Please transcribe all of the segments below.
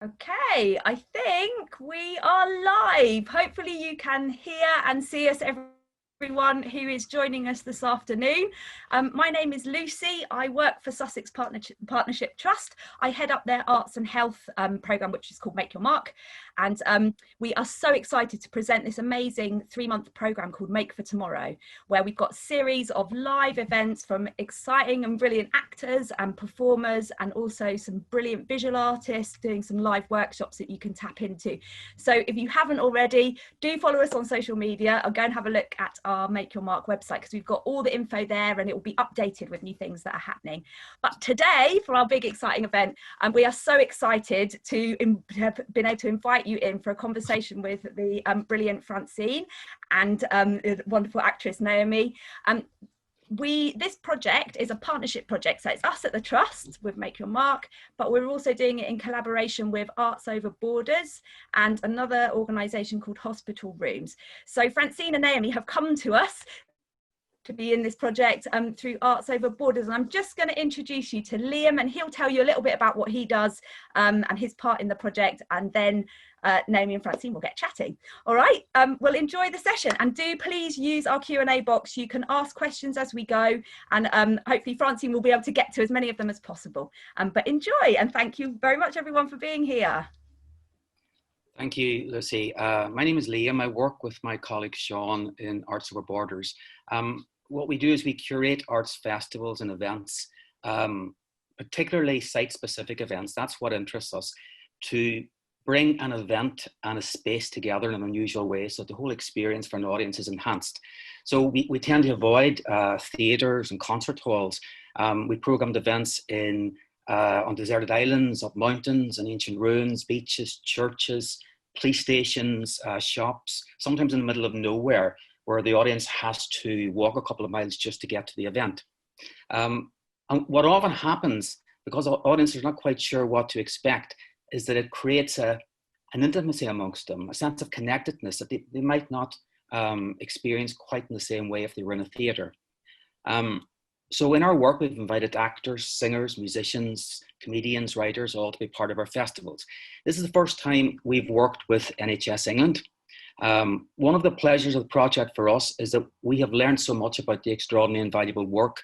Okay, I think we are live. Hopefully you can hear and see us, everyone who is joining us this afternoon. My name is Lucy. I work for Sussex Partnership Trust. I head up their Arts and Health programme, which is called Make Your Mark. And we are so excited to present this amazing 3-month programme called Make for Tomorrow, where we've got a series of live events from exciting and brilliant actors and performers, and also some brilliant visual artists doing some live workshops that you can tap into. So if you haven't already, do follow us on social media, or go and have a look at our Make Your Mark website, because we've got all the info there and it will be updated with new things that are happening. But today, for our big exciting event, we are so excited to have been able to invite you in for a conversation with the brilliant Francine and the wonderful actress Naomi. This project is a partnership project, so it's us at the Trust with Make Your Mark, but we're also doing it in collaboration with Arts Over Borders and another organisation called Hospital Rooms. So Francine and Naomi have come to us to be in this project through Arts Over Borders, and I'm just going to introduce you to Liam, and he'll tell you a little bit about what he does and his part in the project, and then Naomi and Francine will get chatting. All right, we'll enjoy the session, and do please use our Q&A box. You can ask questions as we go, and hopefully Francine will be able to get to as many of them as possible. But enjoy, and thank you very much everyone for being here. Thank you, Lucy. My name is Liam. I work with my colleague Sean in Arts Over Borders. What we do is we curate arts festivals and events, particularly site-specific events. That's what interests us, to bring an event and a space together in an unusual way so the whole experience for an audience is enhanced. So we tend to avoid theatres and concert halls. We programmed events on deserted islands, up mountains and ancient ruins, beaches, churches, police stations, shops, sometimes in the middle of nowhere, where the audience has to walk a couple of miles just to get to the event. And what often happens, because audiences are not quite sure what to expect, is that it creates an intimacy amongst them, a sense of connectedness that they might not experience quite in the same way if they were in a theatre. So in our work, we've invited actors, singers, musicians, comedians, writers, all to be part of our festivals. This is the first time we've worked with NHS England. One of the pleasures of the project for us is that we have learned so much about the extraordinary and valuable work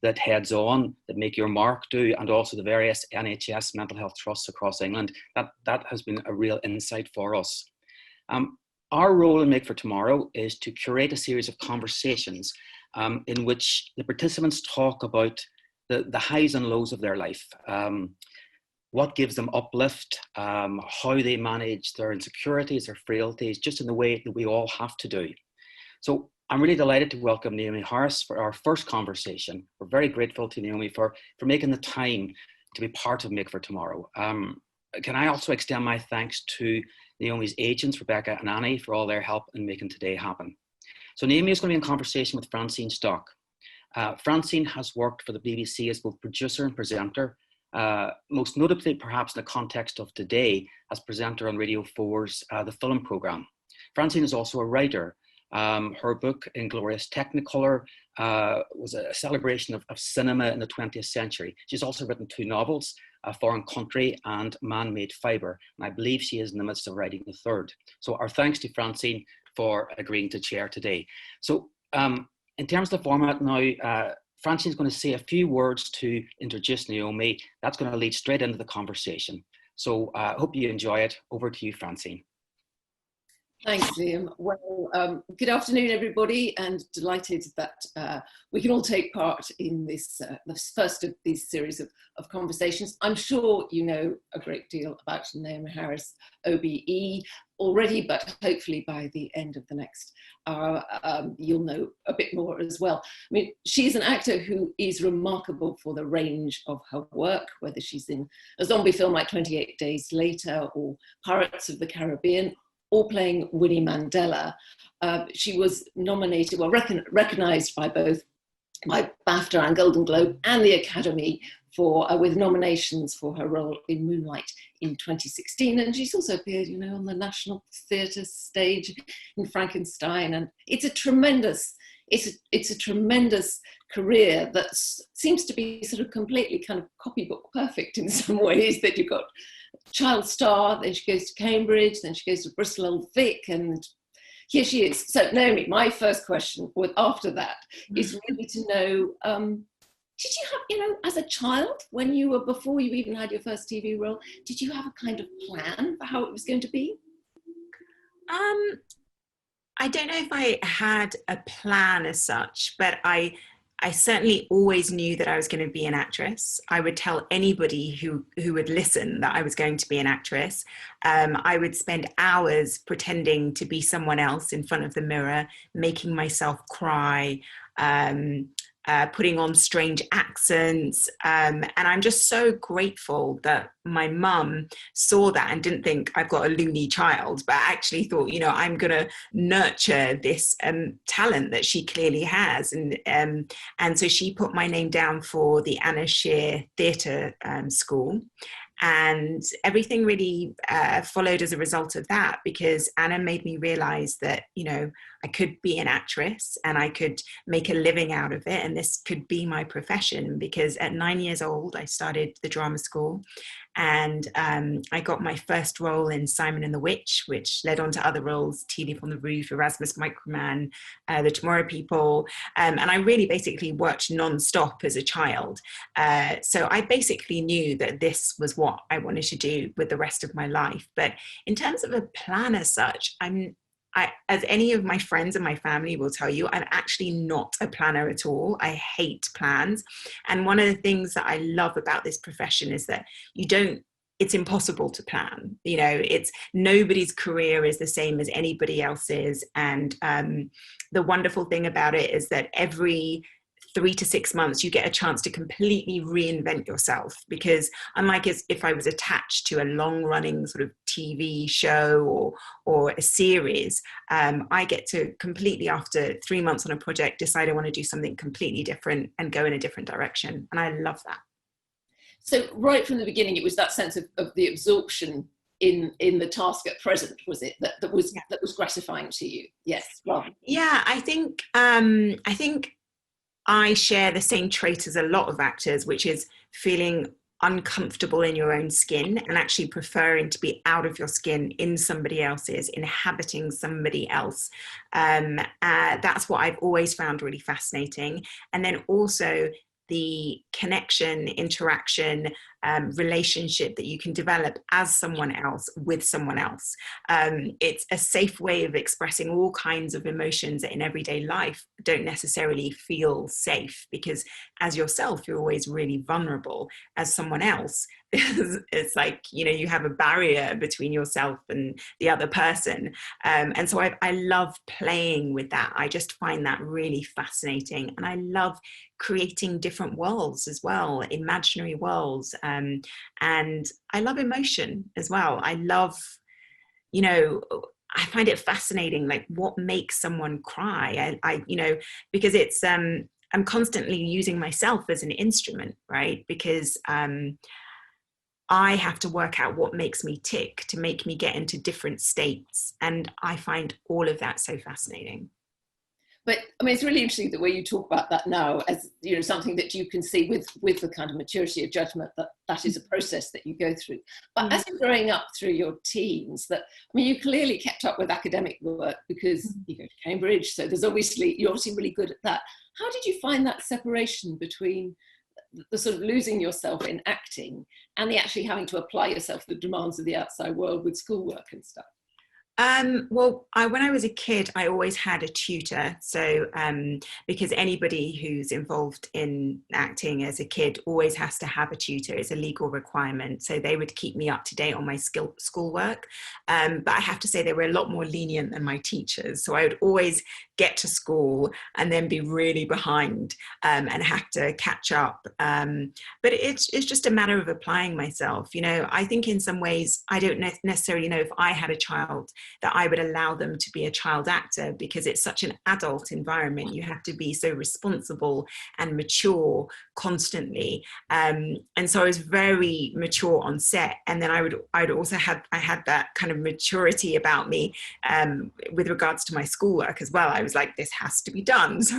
that Heads On, that Make Your Mark do, and also the various NHS mental health trusts across England. That has been a real insight for us. Our role in Make for Tomorrow is to curate a series of conversations in which the participants talk about the highs and lows of their life, what gives them uplift, how they manage their insecurities, their frailties, just in the way that we all have to do. So I'm really delighted to welcome Naomi Harris for our first conversation. We're very grateful to Naomi for making the time to be part of Make for Tomorrow. Can I also extend my thanks to Naomi's agents, Rebecca and Annie, for all their help in making today happen. So Naomi is going to be in conversation with Francine Stock. Francine has worked for the BBC as both producer and presenter, most notably perhaps in the context of today as presenter on Radio 4's The Film Programme. Francine is also a writer. Her book, Inglorious Technicolor, was a celebration of cinema in the 20th century. She's also written 2 novels, A Foreign Country and Man-Made Fibre, and I believe she is in the midst of writing the 3rd. So our thanks to Francine for agreeing to chair today. So in terms of the format now, Francine's going to say a few words to introduce Naomi. That's going to lead straight into the conversation. So I hope you enjoy it. Over to you, Francine. Thanks, Liam. Well, good afternoon, everybody, and delighted that we can all take part in this first of these series of conversations. I'm sure you know a great deal about Naomi Harris, OBE, already, but hopefully by the end of the next hour, you'll know a bit more as well. I mean, she's an actor who is remarkable for the range of her work, whether she's in a zombie film like 28 Days Later or Pirates of the Caribbean, or playing Winnie Mandela. She was nominated, well, recognised by both by BAFTA and Golden Globe and the Academy with nominations for her role in Moonlight in 2016. And she's also appeared, you know, on the National Theatre stage in Frankenstein. And it's a tremendous career that seems to be sort of completely kind of copybook perfect in some ways, that you've got child star, then she goes to Cambridge, then she goes to Bristol Old Vic, and here she is. So Naomi, my first question after that is really to know, did you have, you know, as a child, when you were, before you even had your first TV role, did you have a kind of plan for how it was going to be? I don't know if I had a plan as such, but I certainly always knew that I was going to be an actress. I would tell anybody who would listen that I was going to be an actress. I would spend hours pretending to be someone else in front of the mirror, making myself cry, putting on strange accents. And I'm just so grateful that my mum saw that and didn't think I've got a loony child, but actually thought, you know, I'm going to nurture this talent that she clearly has. And so she put my name down for the Anna Shear Theatre School. And everything really followed as a result of that, because Anna made me realize that, you know, I could be an actress and I could make a living out of it. And this could be my profession, because at 9 years old, I started the drama school, and I got my first role in Simon and the Witch, which led on to other roles, Tea Leaf on the Roof, Erasmus Microman, The Tomorrow People. And I really basically worked non-stop as a child. So I basically knew that this was what I wanted to do with the rest of my life. But in terms of a plan as such, as any of my friends and my family will tell you, I'm actually not a planner at all. I hate plans. And one of the things that I love about this profession is that it's impossible to plan. You know, nobody's career is the same as anybody else's. And the wonderful thing about it is that every 3 to 6 months, you get a chance to completely reinvent yourself, because unlike as if I was attached to a long running sort of TV show or a series, I get to completely, after 3 months on a project, decide I want to do something completely different and go in a different direction. And I love that. So right from the beginning, it was that sense of the absorption in the task at present, was it, that was gratifying to you? Yes. Well, yeah, I think I share the same trait as a lot of actors, which is feeling uncomfortable in your own skin and actually preferring to be out of your skin, in somebody else's, inhabiting somebody else. That's what I've always found really fascinating. And then also the connection, interaction, relationship that you can develop as someone else with someone else. It's a safe way of expressing all kinds of emotions that in everyday life don't necessarily feel safe, because as yourself, you're always really vulnerable. As someone else, it's like, you know, you have a barrier between yourself and the other person. And so I love playing with that. I just find that really fascinating. And I love creating different worlds as well, imaginary worlds. And I love emotion as well. I love, you know, I find it fascinating, like what makes someone cry. I you know, because it's, I'm constantly using myself as an instrument, right? Because I have to work out what makes me tick to make me get into different states. And I find all of that so fascinating. But I mean, it's really interesting the way you talk about that now as, you know, something that you can see with the kind of maturity of judgment that is a process that you go through. But as you're growing up through your teens, I mean, you clearly kept up with academic work because you go to Cambridge, so you're obviously really good at that. How did you find that separation between the sort of losing yourself in acting and the actually having to apply yourself to the demands of the outside world with schoolwork and stuff? Well, when I was a kid, I always had a tutor. So, because anybody who's involved in acting as a kid always has to have a tutor. It's a legal requirement. So they would keep me up to date on my schoolwork. But I have to say they were a lot more lenient than my teachers. So I would always get to school and then be really behind and have to catch up. But it's just a matter of applying myself. You know, I think in some ways, I don't necessarily know if I had a child that I would allow them to be a child actor, because it's such an adult environment. You have to be so responsible and mature constantly. And so I was very mature on set. And then I had that kind of maturity about me with regards to my schoolwork as well. I was like, this has to be done. So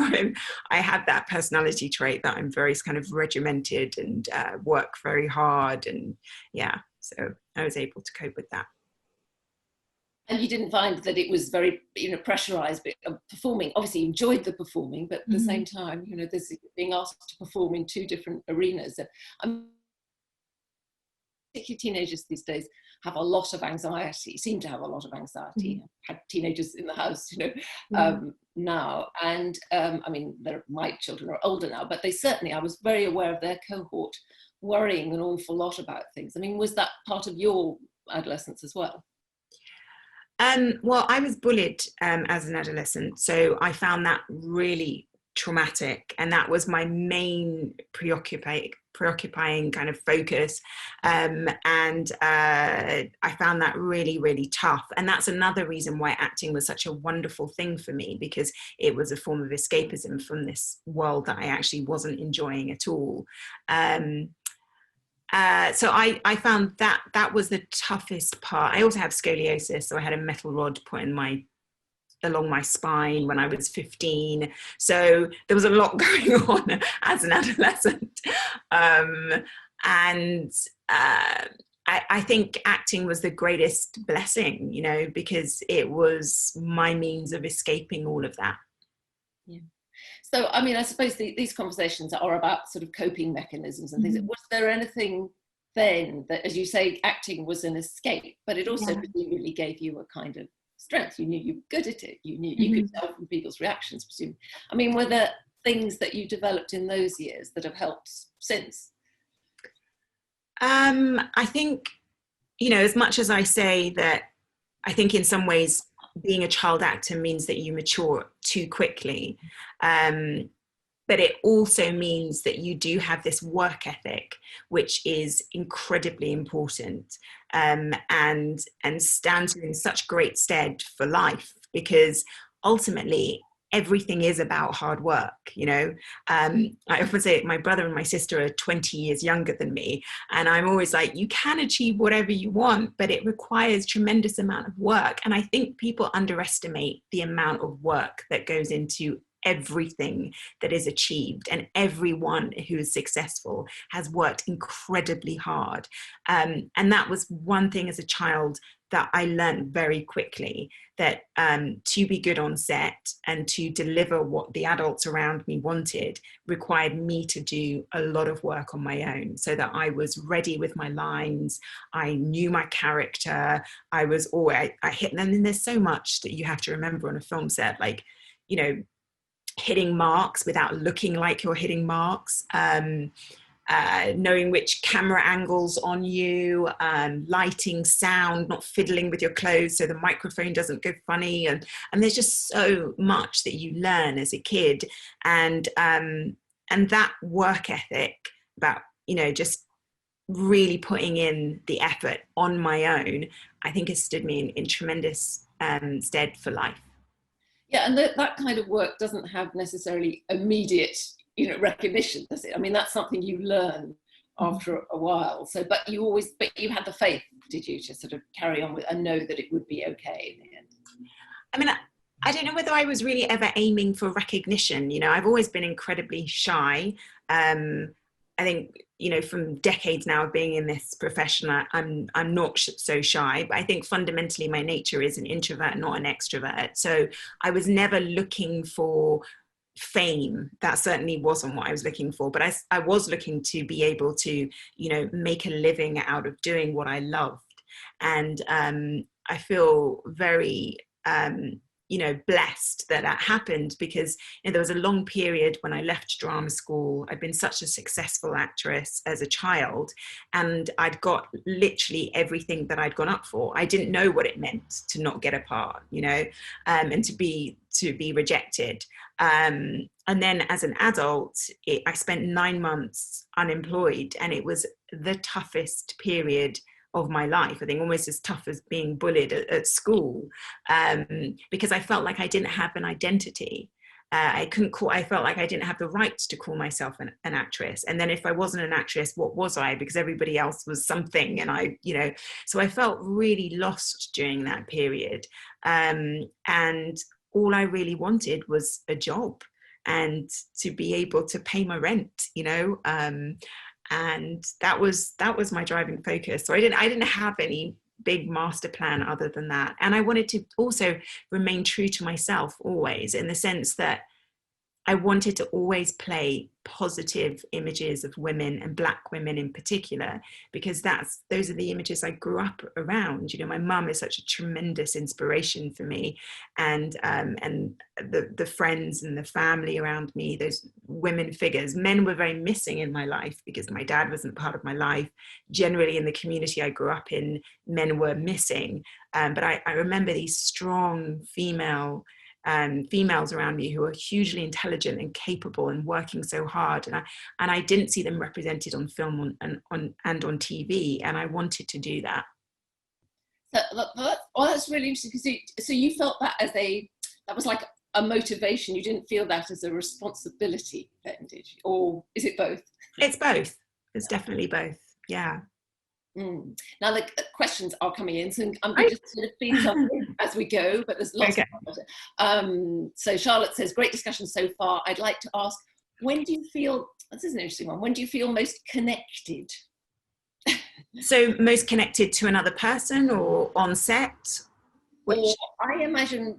I had that personality trait that I'm very kind of regimented and work very hard. And yeah, So I was able to cope with that. And you didn't find that it was very, pressurized, but performing, obviously you enjoyed the performing, but at the same time, there's being asked to perform in two different arenas. Particularly teenagers these days have a lot of anxiety, seem to have a lot of anxiety. I've had teenagers in the house, now. And my children are older now, but I was very aware of their cohort worrying an awful lot about things. I mean, was that part of your adolescence as well? Well, I was bullied as an adolescent, so I found that really traumatic, and that was my main preoccupying kind of focus, and I found that really, really tough. And that's another reason why acting was such a wonderful thing for me, because it was a form of escapism from this world that I actually wasn't enjoying at all. So I found that was the toughest part. I also have scoliosis, so I had a metal rod put in along my spine when I was 15. So there was a lot going on as an adolescent. I think acting was the greatest blessing, because it was my means of escaping all of that. Yeah. So, I suppose these conversations are about sort of coping mechanisms and things. Was there anything then that, as you say, acting was an escape, but it also really gave you a kind of strength? You knew you were good at it. You knew you could tell from people's reactions, presumably. Were there things that you developed in those years that have helped since? I think, as much as I say that, I think in some ways being a child actor means that you mature too quickly. But it also means that you do have this work ethic, which is incredibly important, and stands you in such great stead for life, because ultimately everything is about hard work. I often say my brother and my sister are 20 years younger than me, and I'm always like, you can achieve whatever you want, but it requires tremendous amount of work. And I think people underestimate the amount of work that goes into everything that is achieved, and everyone who is successful has worked incredibly hard. And that was one thing as a child that I learned very quickly, that to be good on set and to deliver what the adults around me wanted required me to do a lot of work on my own, so that I was ready with my lines, I knew my character, I hit them. And there's so much that you have to remember on a film set, like, hitting marks without looking like you're hitting marks, knowing which camera angles on you, lighting, sound, not fiddling with your clothes so the microphone doesn't go funny, and there's just so much that you learn as a kid, and that work ethic about just really putting in the effort on my own, I think has stood me in tremendous stead for life. Yeah, and that kind of work doesn't have necessarily immediate, recognition, does it? That's something you learn after a while. So, but you had the faith, did you, to sort of carry on with and know that it would be okay in the end? I don't know whether I was really ever aiming for recognition. I've always been incredibly shy. I think, from decades now of being in this profession, I'm not so shy, but I think fundamentally my nature is an introvert, not an extrovert. So I was never looking for fame. That certainly wasn't what I was looking for, but I was looking to be able to, make a living out of doing what I loved. And I feel very, blessed that happened, because there was a long period when I left drama school. I'd been such a successful actress as a child, and I'd got literally everything that I'd gone up for. I didn't know what it meant to not get a part, and to be rejected. And then as an adult, I spent 9 months unemployed, and it was the toughest period of my life. I think almost as tough as being bullied at school, because I felt like I didn't have an identity. I felt like I didn't have the right to call myself an actress. And then if I wasn't an actress, what was I? Because everybody else was something. And so I felt really lost during that period. And all I really wanted was a job and to be able to pay my rent, And that was my driving focus. So I didn't have any big master plan other than that. And I wanted to also remain true to myself always, in the sense that I wanted to always play positive images of women, and Black women in particular, because those are the images I grew up around. You know, my mum is such a tremendous inspiration for me, and the friends and the family around me, those women figures. Men were very missing in my life because my dad wasn't part of my life. Generally, in the community I grew up in, men were missing. But I remember these strong females around me who were hugely intelligent and capable and working so hard, and I didn't see them represented on film and on TV, and I wanted to do that. That's really interesting, because so you felt that that was like a motivation. You didn't feel that as a responsibility then, did you? Or is it both? It's both. It's definitely both. Yeah. Now the questions are coming in, so I'm going to sort of feed something as we go, but there's lots of so Charlotte says, great discussion so far. I'd like to ask, when do you feel, this is an interesting one, when do you feel most connected? So most connected to another person, or on set? Or I imagine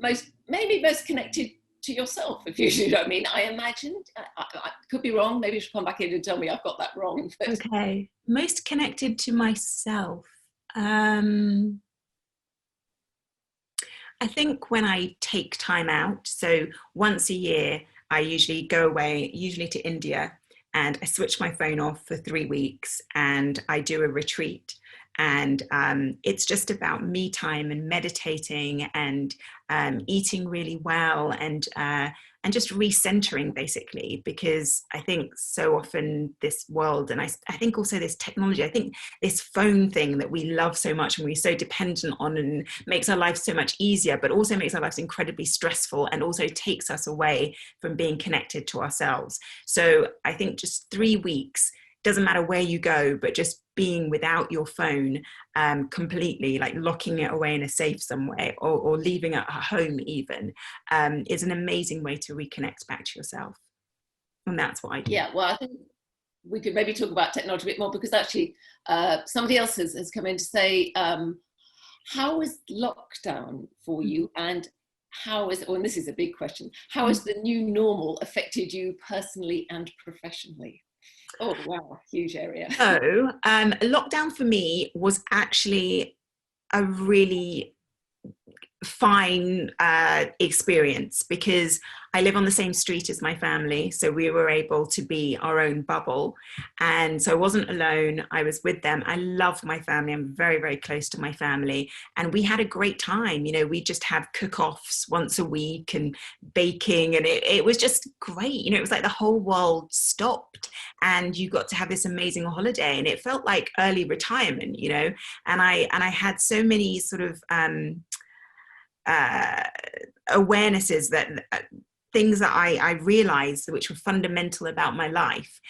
maybe most connected to yourself, if you know what I mean. I imagined, I could be wrong, maybe you should come back in and tell me I've got that wrong. But. Okay, most connected to myself. I think when I take time out, so once a year, I usually go away, usually to India, and I switch my phone off for 3 weeks and I do a retreat. And it's just about me time and meditating and eating really well, and just recentering, basically, because I think so often this world, and I think also this technology, I think this phone thing that we love so much and we're so dependent on, and makes our life so much easier, but also makes our lives incredibly stressful, and also takes us away from being connected to ourselves. So I think just 3 weeks, doesn't matter where you go, but just being without your phone completely, like locking it away in a safe somewhere, or leaving it at home even, is an amazing way to reconnect back to yourself. And that's what I do. Yeah, well, I think we could maybe talk about technology a bit more, because actually somebody else has come in to say, how is lockdown for you, and how is, and this is a big question, how has the new normal affected you personally and professionally? Oh, wow, huge area. So lockdown for me was actually a really fine experience, because I live on the same street as my family, so we were able to be our own bubble, and so I wasn't alone. I was with them. I love my family. I'm very, very close to my family, and we had a great time. You know, we just have cook-offs once a week and baking, and it was just great. You know, it was like the whole world stopped and you got to have this amazing holiday, and it felt like early retirement, you know. And I had so many sort of awarenesses, that things that I realized which were fundamental about my life,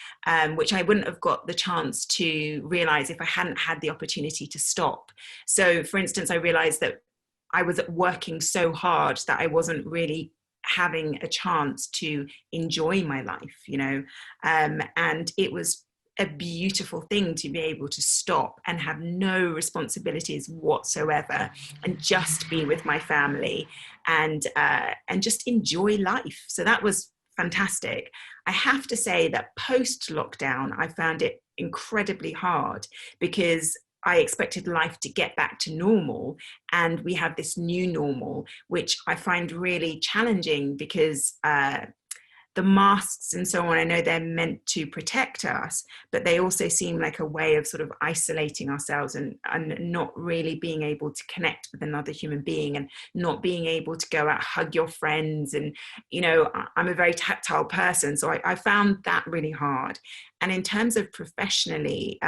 which I wouldn't have got the chance to realize if I hadn't had the opportunity to stop. So for instance, I realized that I was working so hard that I wasn't really having a chance to enjoy my life, you know, and it was a beautiful thing to be able to stop and have no responsibilities whatsoever, and just be with my family and just enjoy life. So that was fantastic. I have to say that post lockdown, I found it incredibly hard, because I expected life to get back to normal, and we have this new normal, which I find really challenging, because the masks and so on, I know they're meant to protect us, but they also seem like a way of sort of isolating ourselves, and not really being able to connect with another human being, and not being able to go out, hug your friends. And, you know, I'm a very tactile person, so I found that really hard. And in terms of professionally,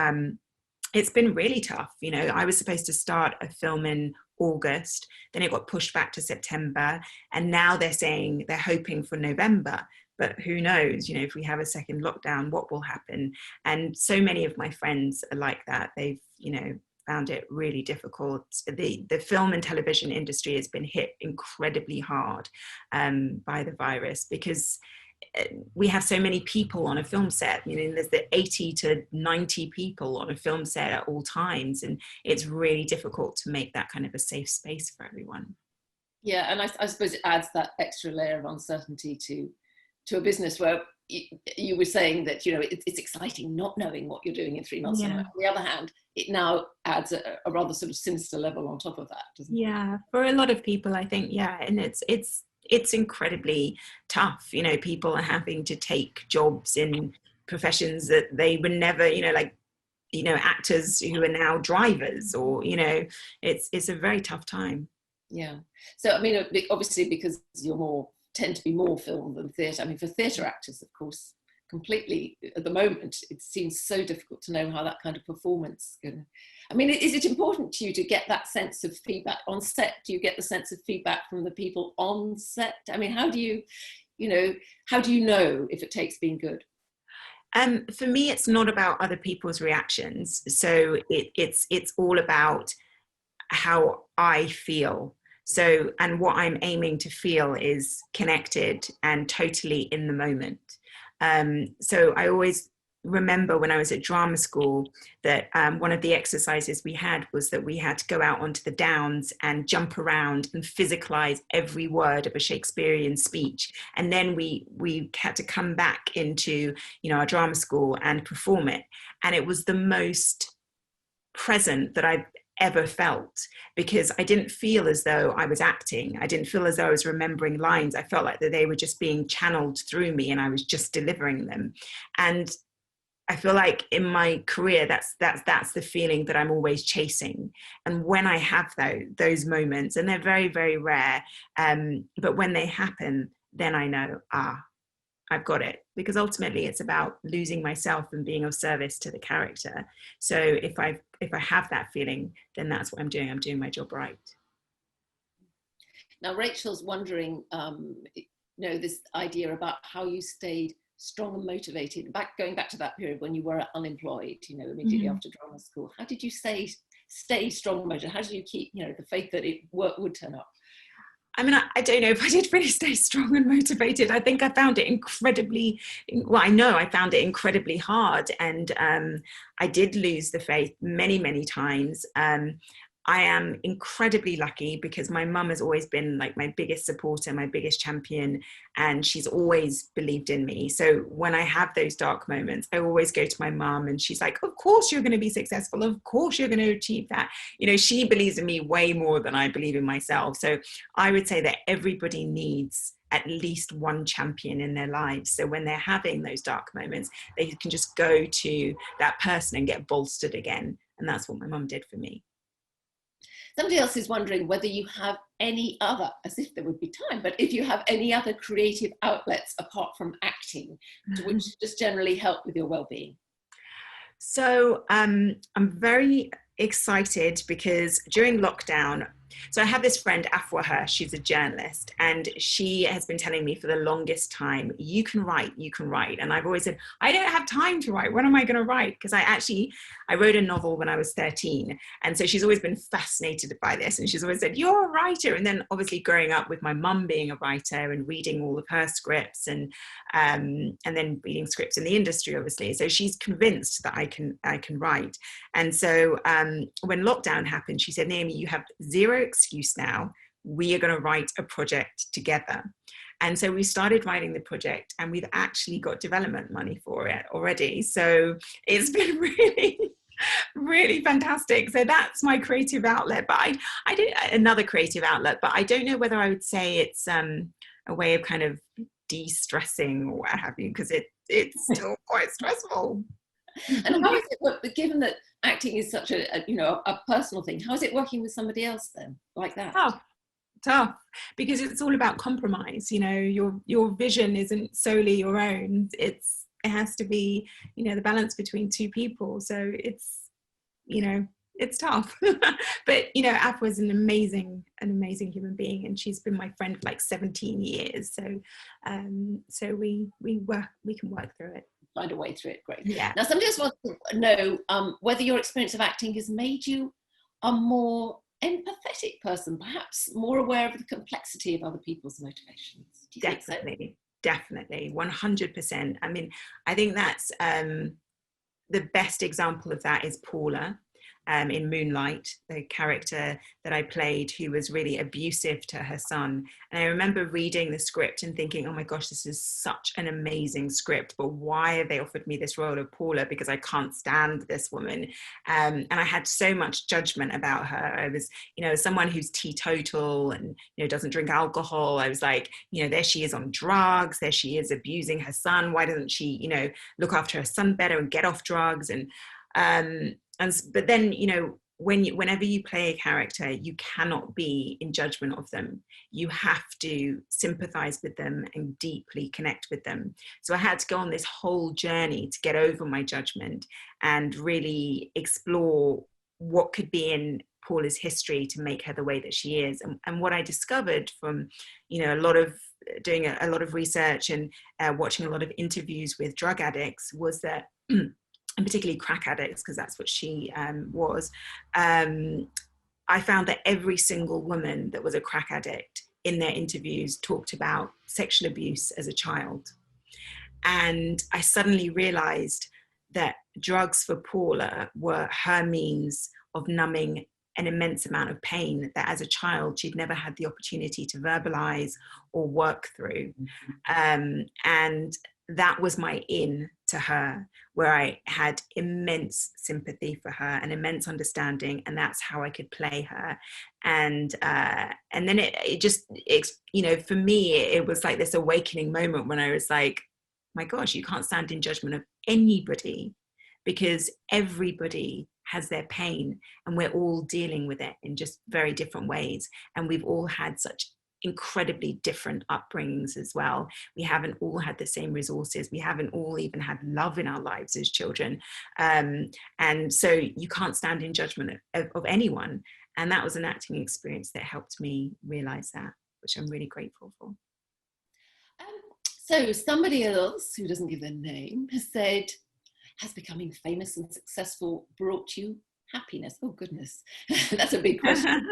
it's been really tough. You know, I was supposed to start a film in August, then it got pushed back to September, and now they're saying they're hoping for November. But who knows, you know, if we have a second lockdown, what will happen? And so many of my friends are like that. They've, you know, found it really difficult. The film and television industry has been hit incredibly hard by the virus, because we have so many people on a film set. There's the 80 to 90 people on a film set at all times, and it's really difficult to make that kind of a safe space for everyone. Yeah, and I suppose it adds that extra layer of uncertainty to a business where you were saying that, it's exciting not knowing what you're doing in 3 months. Yeah. On the other hand, it now adds a rather sort of sinister level on top of that, doesn't it? Yeah, for a lot of people, I think, yeah, and it's incredibly tough. People are having to take jobs in professions that they were never, actors who are now drivers, or it's a very tough time. Yeah. So I mean, obviously, because tend to be more film than theatre. I mean, for theatre actors, of course, completely at the moment, it seems so difficult to know how that kind of performance can. I mean, is it important to you to get that sense of feedback on set? Do you get the sense of feedback from the people on set? I mean, how do you know if a take's been good? For me, it's not about other people's reactions. So it's all about how I feel. So, and what I'm aiming to feel is connected and totally in the moment. So I always remember when I was at drama school that one of the exercises we had was that we had to go out onto the downs and jump around and physicalize every word of a Shakespearean speech. And then we had to come back into, our drama school and perform it. And it was the most present that I've ever felt, because I didn't feel as though I was acting. I didn't feel as though I was remembering lines. I felt like that they were just being channeled through me and I was just delivering them. And I feel like in my career, that's the feeling that I'm always chasing. And when I have those moments, and they're very, very rare, but when they happen, then I know, I've got it. Because ultimately it's about losing myself and being of service to the character. So if I have that feeling, then that's what I'm doing. I'm doing my job right. Now, Rachel's wondering, this idea about how you stayed strong and motivated, going back to that period when you were unemployed, immediately after drama school. How did you stay strong and motivated? How did you keep, the faith that work would turn up? I mean, I don't know if I did really stay strong and motivated. I think I found it I found it incredibly hard. And I did lose the faith many, many times. I am incredibly lucky because my mum has always been like my biggest supporter, my biggest champion, and she's always believed in me. So when I have those dark moments, I always go to my mum and she's like, of course you're going to be successful. Of course you're going to achieve that. She believes in me way more than I believe in myself. So I would say that everybody needs at least one champion in their lives. So when they're having those dark moments, they can just go to that person and get bolstered again. And that's what my mum did for me. Somebody else is wondering whether you have any other, as if there would be time, but if you have any other creative outlets apart from acting, which just generally help with your well-being. So I'm very excited because during lockdown, so I have this friend, Afua, she's a journalist, and she has been telling me for the longest time, you can write. And I've always said, I don't have time to write. When am I going to write? Because I wrote a novel when I was 13. And so she's always been fascinated by this. And she's always said, you're a writer. And then obviously growing up with my mum being a writer and reading all of her scripts and then reading scripts in the industry, obviously. So she's convinced that I can write. And so when lockdown happened, she said, Naomi, you have zero excuse now. We are going to write a project together. And so we started writing the project and we've actually got development money for it already. So it's been really, really fantastic. So that's my creative outlet. But I do another creative outlet, but I don't know whether I would say it's a way of kind of de-stressing or what have you, because it's still quite stressful. And how is it, given that acting is such a personal thing, how is it working with somebody else then, like that? Tough, because it's all about compromise. Your vision isn't solely your own. It has to be, the balance between two people. So it's tough. But Afua is an amazing human being, and she's been my friend for like 17 years. So we can work through it. Find a way through it. Great. Yeah. Now, somebody else wants to know whether your experience of acting has made you a more empathetic person, perhaps more aware of the complexity of other people's motivations. Do you think so? definitely, 100%. I mean, I think that's the best example of that is Paula in Moonlight, the character that I played who was really abusive to her son. And I remember reading the script and thinking, oh my gosh, this is such an amazing script, but why have they offered me this role of Paula? Because I can't stand this woman. And I had so much judgment about her. I was, someone who's teetotal and, doesn't drink alcohol. I was like, there she is on drugs. There she is abusing her son. Why doesn't she, look after her son better and get off drugs? But then, whenever you play a character, you cannot be in judgment of them. You have to sympathize with them and deeply connect with them. So I had to go on this whole journey to get over my judgment and really explore what could be in Paula's history to make her the way that she is. And what I discovered from, doing a lot of research and watching a lot of interviews with drug addicts was that and particularly crack addicts, because that's what she was, I found that every single woman that was a crack addict in their interviews talked about sexual abuse as a child. And I suddenly realized that drugs for Paula were her means of numbing an immense amount of pain that as a child she'd never had the opportunity to verbalize or work through. And that was my in to her, where I had immense sympathy for her and immense understanding, and that's how I could play her. And then it just, for me, it was like this awakening moment when I was like, my gosh, you can't stand in judgment of anybody, because everybody has their pain and we're all dealing with it in just very different ways. And we've all had such incredibly different upbringings as well. We haven't all had the same resources. We haven't all even had love in our lives as children. And so you can't stand in judgment of anyone. And that was an acting experience that helped me realize that, which I'm really grateful for. So somebody else who doesn't give their name has said, has becoming famous and successful brought you happiness? Oh goodness, that's a big question.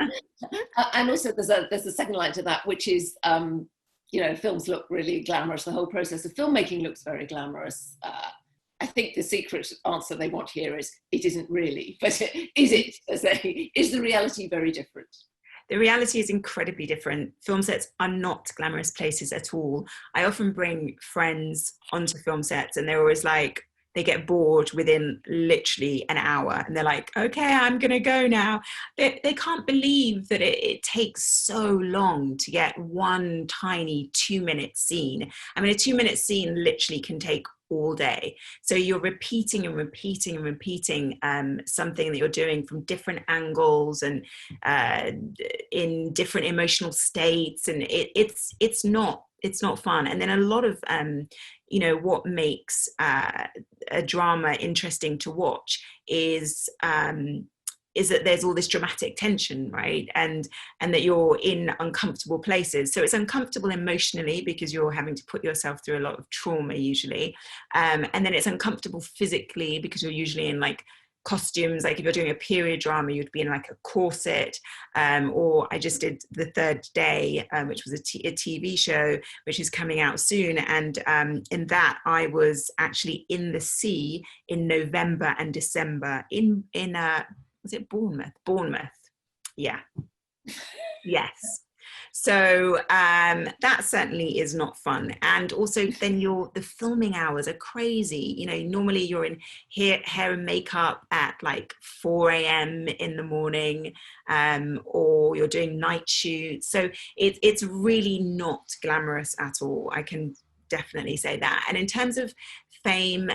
And also there's a second line to that, which is, films look really glamorous. The whole process of filmmaking looks very glamorous. I think the secret answer they want here is, it isn't really, but is it? Is the reality very different? The reality is incredibly different. Film sets are not glamorous places at all. I often bring friends onto film sets and they're always like, they get bored within literally an hour and they're like, okay, I'm gonna go now. They can't believe that it takes so long to get one tiny 2-minute scene. I mean, a 2-minute scene literally can take all day. So you're repeating and repeating and repeating something that you're doing from different angles and in different emotional states. And it's not fun. And then a lot of, what makes a drama interesting to watch is that there's all this dramatic tension, right? And that you're in uncomfortable places. So it's uncomfortable emotionally because you're having to put yourself through a lot of trauma usually. And then it's uncomfortable physically because you're usually in like costumes. Like if you're doing a period drama, you'd be in like a corset. Or I just did The Third Day, which was a TV show, which is coming out soon. And in that, I was actually in the sea in November and December in was it Bournemouth? Bournemouth. Yeah. Yes. So that certainly is not fun. And also then the filming hours are crazy. Normally you're in hair and makeup at like 4 a.m. in the morning, or you're doing night shoots. So it's really not glamorous at all. I can definitely say that. And in terms of fame,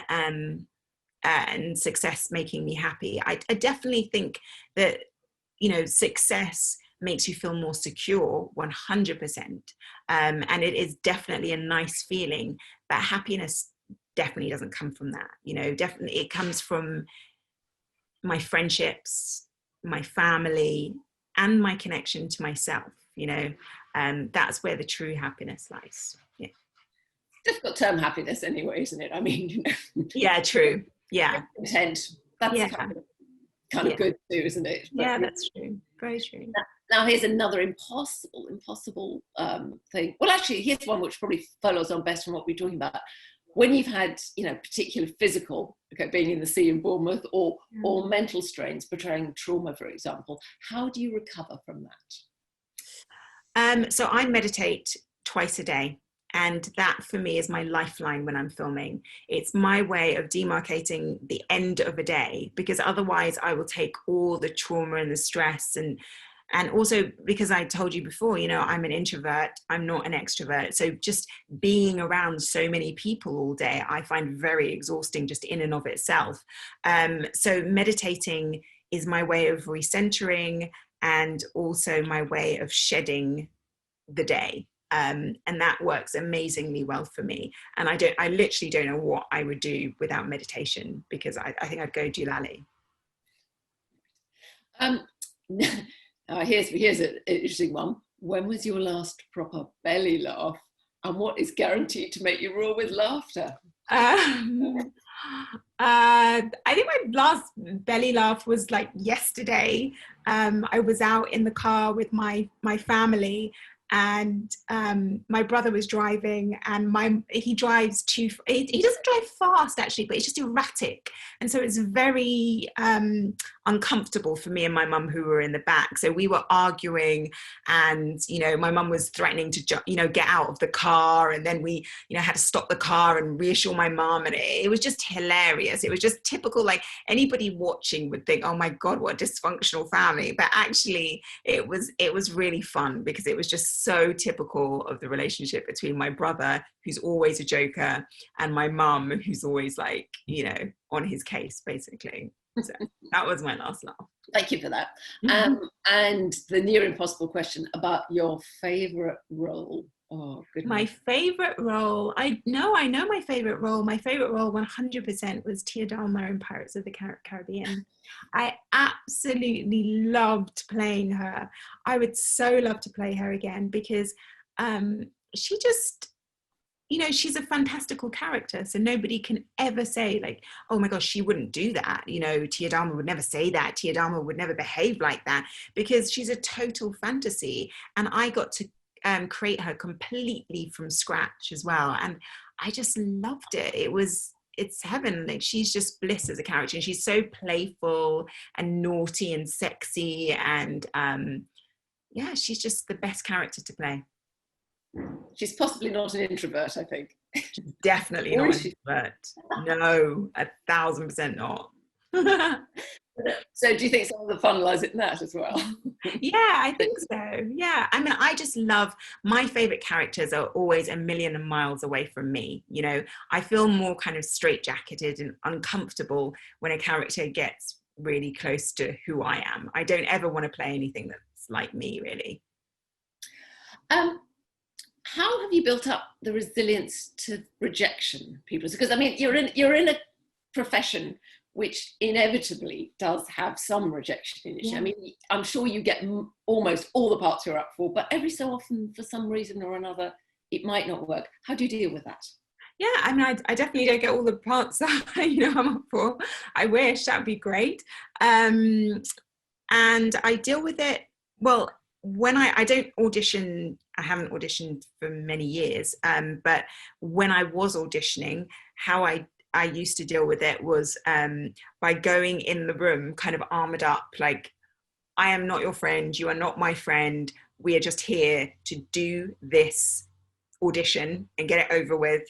and success making me happy, I definitely think that success makes you feel more secure, 100%, and it is definitely a nice feeling, but happiness definitely doesn't come from that. Definitely it comes from my friendships, my family, and my connection to myself. That's where the true happiness lies. Yeah, difficult term, happiness, anyway, isn't it? I mean, yeah, true. Yeah, content. That's kind of good too, isn't it? But, yeah, that's true. Very true. Now here's another impossible thing. Well, actually, here's one which probably follows on best from what we're talking about. When you've had, particular physical, being in the sea in Bournemouth, or mental strains, portraying trauma, for example, how do you recover from that? So I meditate twice a day. And that for me is my lifeline when I'm filming. It's my way of demarcating the end of a day, because otherwise I will take all the trauma and the stress, and also because I told you before, I'm an introvert, I'm not an extrovert. So just being around so many people all day, I find very exhausting just in and of itself. So meditating is my way of recentering, and also my way of shedding the day. And that works amazingly well for me. And I literally don't know what I would do without meditation, because I think I'd go doolally. Here's an interesting one. When was your last proper belly laugh? And what is guaranteed to make you roar with laughter? I think my last belly laugh was like yesterday. I was out in the car with my family, and my brother was driving, and he drives he doesn't drive fast actually, but it's just erratic, and so it's very uncomfortable for me and my mum, who were in the back. So we were arguing, and my mum was threatening to get out of the car, and then we had to stop the car and reassure my mum, and it was just hilarious. It was just typical, like anybody watching would think, oh my god, what a dysfunctional family, but actually it was really fun, because it was just so typical of the relationship between my brother, who's always a joker, and my mum, who's always like on his case basically. So that was my last laugh. Thank you for that. And the near impossible question about your favorite role. Oh goodness. My favorite role, I know my favorite role. My favorite role 100% was Tia Dalma in Pirates of the Caribbean. I absolutely loved playing her. I would so love to play her again, because she just, she's a fantastical character. So nobody can ever say like, oh my gosh, she wouldn't do that. Tia Dalma would never say that. Tia Dalma would never behave like that, because she's a total fantasy. And I got to create her completely from scratch as well. And I just loved it. It's heaven. Like, she's just bliss as a character, and she's so playful and naughty and sexy, and she's just the best character to play. She's possibly not an introvert, I think. Definitely not an introvert. No, 1,000% not. So do you think some of the fun lies in that as well? Yeah, I think so. Yeah. I mean, I just love, my favorite characters are always a million miles away from me. I feel more kind of straitjacketed and uncomfortable when a character gets really close to who I am. I don't ever want to play anything that's like me, really. How have you built up the resilience to rejection, people? Because I mean, you're in a profession which inevitably does have some rejection in it. Yeah. I mean, I'm sure you get almost all the parts you're up for, but every so often, for some reason or another, it might not work. How do you deal with that? Yeah, I mean, I definitely don't get all the parts that I'm up for. I wish, that'd be great. And I deal with it, well, when I don't audition, I haven't auditioned for many years, but when I was auditioning, how I used to deal with it was by going in the room kind of armored up, like, I am not your friend, you are not my friend, we are just here to do this audition and get it over with.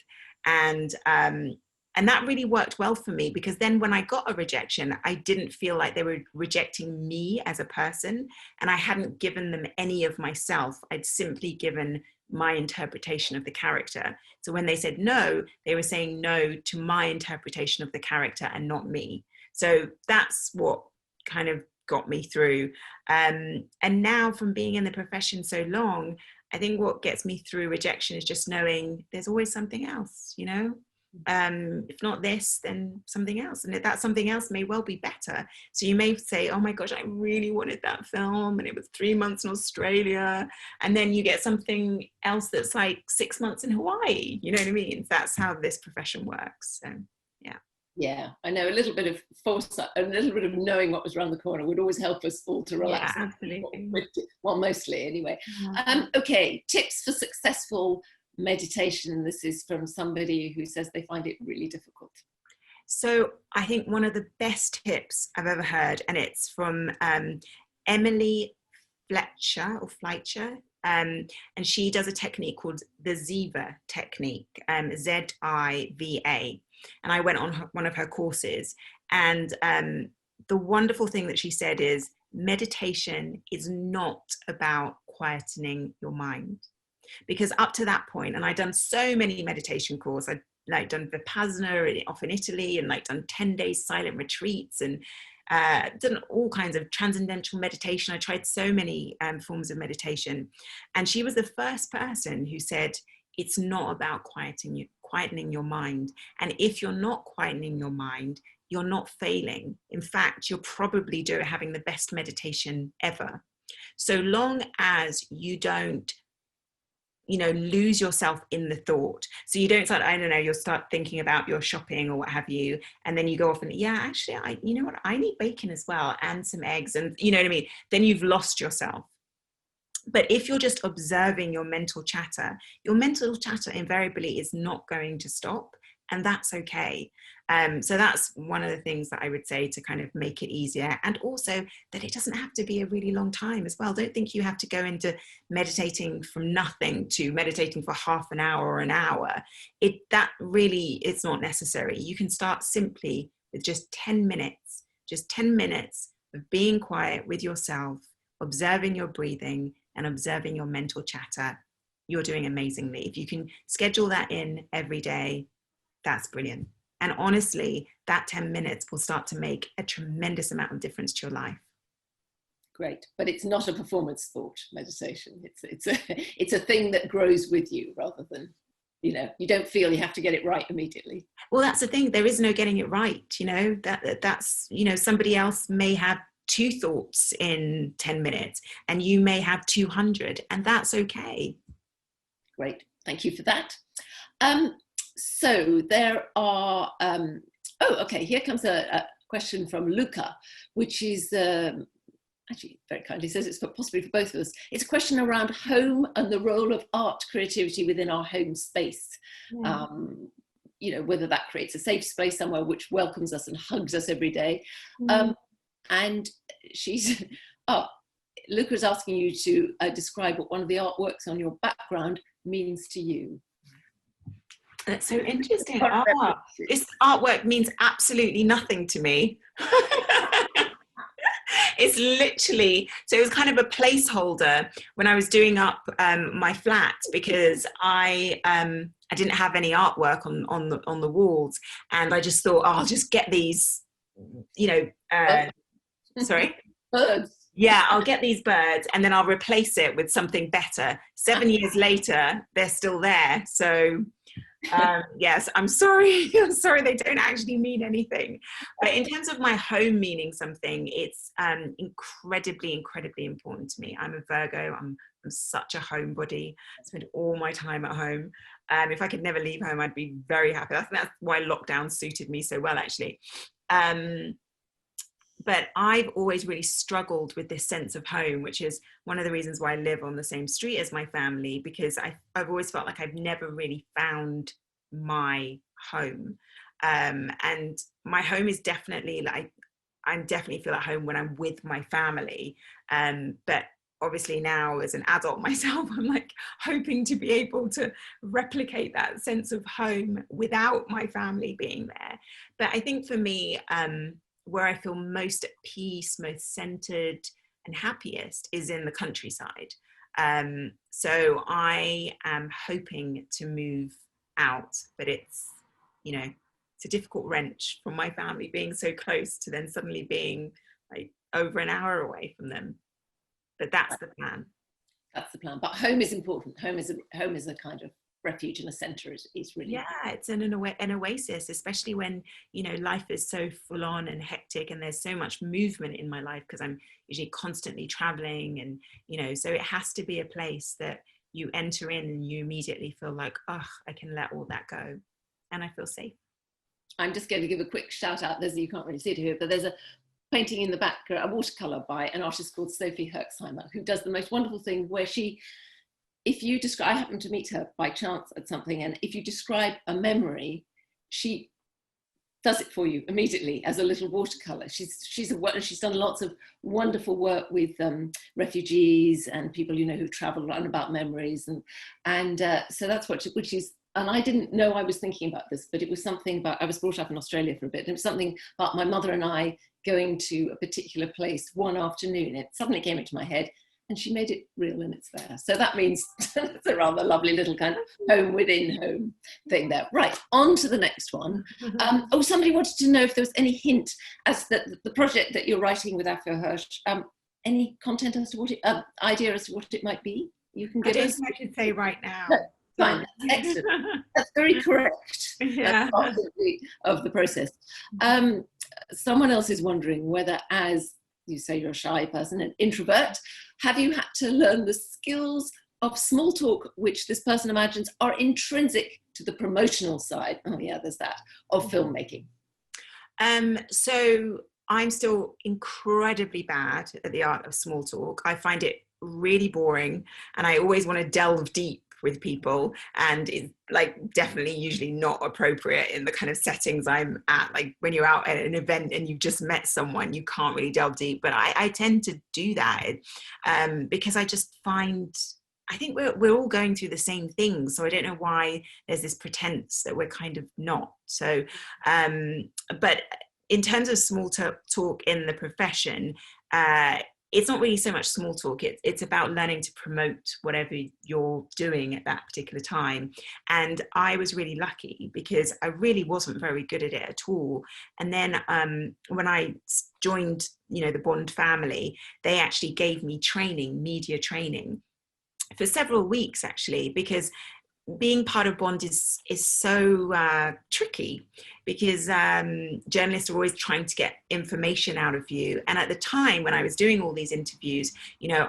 And that really worked well for me, because then when I got a rejection, I didn't feel like they were rejecting me as a person, and I hadn't given them any of myself. I'd simply given my interpretation of the character. So when they said no, they were saying no to my interpretation of the character and not me. So that's what kind of got me through. And now, from being in the profession so long, I think what gets me through rejection is just knowing there's always something else, if not this, then something else, and that something else may well be better. So you may say, oh my gosh, I really wanted that film, and it was 3 months in Australia, and then you get something else that's like 6 months in Hawaii. You know what I mean? That's how this profession works. So yeah. Yeah, I know a little bit of foresight, a little bit of knowing what was around the corner would always help us all to relax. Yeah, absolutely. Well, mostly anyway. Yeah. Okay, tips for successful meditation. This is from somebody who says they find it really difficult. So I think one of the best tips I've ever heard, and it's from Emily Fletcher, and she does a technique called the Ziva technique, Ziva. And I went on one of her courses, and the wonderful thing that she said is meditation is not about quietening your mind. Because up to that point, and I'd done so many meditation courses, I'd like done Vipassana off in Italy, and like done 10 days silent retreats, and done all kinds of transcendental meditation. I tried so many forms of meditation. And she was the first person who said, it's not about quietening your mind. And if you're not quietening your mind, you're not failing. In fact, you're probably having the best meditation ever. So long as you don't, lose yourself in the thought. So you don't start, you'll start thinking about your shopping or what have you. And then you go off and, actually, I need bacon as well, and some eggs, and you know what I mean? Then you've lost yourself. But if you're just observing your mental chatter invariably is not going to stop, and that's okay. So that's one of the things that I would say to kind of make it easier, and also that it doesn't have to be a really long time as well. Don't think you have to go into meditating from nothing to meditating for half an hour or an hour. It's not necessary. You can start simply with just 10 minutes of being quiet with yourself, observing your breathing and observing your mental chatter. You're doing amazingly. If you can schedule that in every day, that's brilliant. And honestly, that 10 minutes will start to make a tremendous amount of difference to your life. Great, but it's not a performance sport, meditation. It's a thing that grows with you rather than, you don't feel you have to get it right immediately. Well, that's the thing. There is no getting it right. That's somebody else may have 2 thoughts in 10 minutes and you may have 200, and that's okay. Great, thank you for that. So there are, here comes a question from Luca, which is actually very kindly says it's possibly for both of us. It's a question around home and the role of art creativity within our home space. Whether that creates a safe space somewhere which welcomes us and hugs us every day. And Luca's asking you to describe what one of the artworks on your background means to you. That's so interesting. This artwork means absolutely nothing to me. It's literally, so it was kind of a placeholder when I was doing up my flat, because I didn't have any artwork on the walls, and I just thought, I'll just get these, sorry? Birds. Yeah, I'll get these birds and then I'll replace it with something better. 7 years later, they're still there. So yes, I'm sorry. I'm sorry, they don't actually mean anything. But in terms of my home meaning something, it's incredibly, incredibly important to me. I'm a Virgo. I'm such a homebody. I spend all my time at home. If I could never leave home, I'd be very happy. I think that's why lockdown suited me so well, actually. But I've always really struggled with this sense of home, which is one of the reasons why I live on the same street as my family, because I've always felt like I've never really found my home. And my home is definitely I definitely feel at home when I'm with my family. But obviously now as an adult myself, I'm hoping to be able to replicate that sense of home without my family being there. But I think for me, where I feel most at peace, most centered and happiest is in the countryside. So I am hoping to move out, but it's a difficult wrench from my family being so close to then suddenly being over an hour away from them. But that's the plan. That's the plan. But home is important. Home is a kind of refuge, and a centre is really it's an oasis, especially when life is so full on and hectic, and there's so much movement in my life because I'm usually constantly traveling, and so it has to be a place that you enter in and you immediately feel like, I can let all that go and I feel safe. I'm just going to give a quick shout out. You can't really see it here, but there's a painting in the background, a watercolor by an artist called Sophie Herxheimer, who does the most wonderful thing where if you describe, I happened to meet her by chance at something, and if you describe a memory, she does it for you immediately as a little watercolor. She's done lots of wonderful work with refugees and people, you know, who travel around about memories, and so that's which is. And I didn't know I was thinking about this, but it was something about, I was brought up in Australia for a bit, and it was something about my mother and I going to a particular place one afternoon. It suddenly came into my head, and she made it real, and it's there. So that means it's a rather lovely little kind of home within home thing there. Right, on to the next one. Somebody wanted to know if there was any hint as the project that you're writing with Afro Hirsch, any content as to what idea as to what it might be? You can give us. I can say right now. No. Fine, excellent. That's very correct. Yeah. That's part of the process. Someone else is wondering whether, as you say, you're a shy person, an introvert, have you had to learn the skills of small talk, which this person imagines are intrinsic to the promotional side? Oh yeah, there's that, of filmmaking. So I'm still incredibly bad at the art of small talk. I find it really boring, and I always want to delve deep with people, and it's like definitely usually not appropriate in the kind of settings I'm at. Like when you're out at an event and you've just met someone, you can't really delve deep, but I tend to do that because I just find, I think we're all going through the same things, so I don't know why there's this pretense that we're kind of not. So but in terms of small talk in the profession, it's not really so much small talk. It's about learning to promote whatever you're doing at that particular time. And I was really lucky because I really wasn't very good at it at all. And then when I joined, the Bond family, they actually gave me training, media training, for several weeks actually, because being part of Bond is so tricky, because journalists are always trying to get information out of you. And at the time when I was doing all these interviews,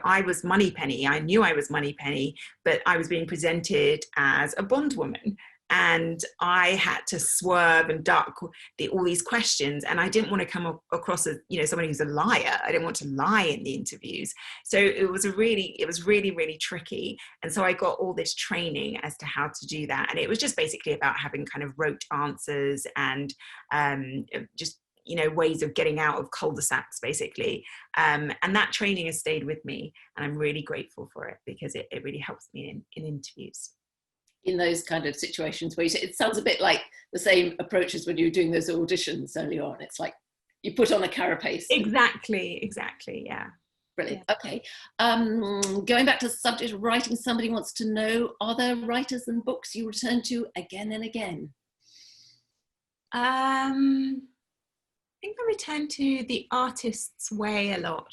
I was Moneypenny. I knew I was Moneypenny, but I was being presented as a Bond woman. And I had to swerve and duck all these questions. And I didn't want to come across as, someone who's a liar. I didn't want to lie in the interviews. So it was really, really tricky. And so I got all this training as to how to do that. And it was just basically about having kind of rote answers and just, ways of getting out of cul-de-sacs, basically. And that training has stayed with me. And I'm really grateful for it because it really helps me in interviews. In those kind of situations where it sounds a bit like the same approach as when you were doing those auditions early on. It's like you put on a carapace. Exactly, yeah. Brilliant. Yeah. Okay. Going back to the subject of writing, somebody wants to know, are there writers and books you return to again and again? I think I return to The Artist's Way a lot.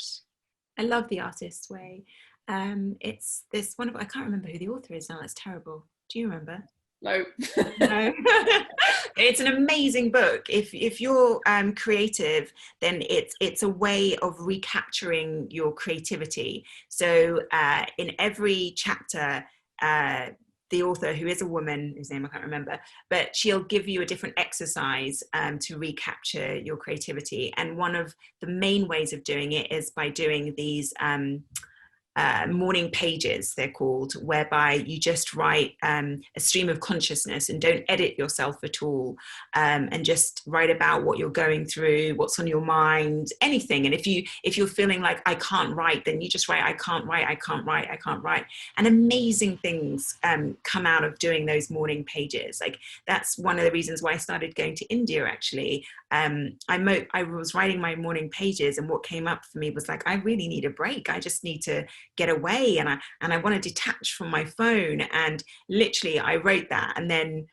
I love The Artist's Way. It's this wonderful, I can't remember who the author is now, that's terrible. Do you remember? No. No. It's an amazing book. If you're creative, then it's a way of recapturing your creativity. So in every chapter, the author, who is a woman, whose name I can't remember, but she'll give you a different exercise to recapture your creativity. And one of the main ways of doing it is by doing these morning pages, they're called, whereby you just write a stream of consciousness and don't edit yourself at all, and just write about what you're going through, what's on your mind, anything. And if you're feeling like I can't write, then you just write I can't write, and amazing things come out of doing those morning pages. Like that's one of the reasons why I started going to India actually. I was writing my morning pages, and what came up for me was like, I really need a break. I just need to get away, and I want to detach from my phone. And literally I wrote that, and then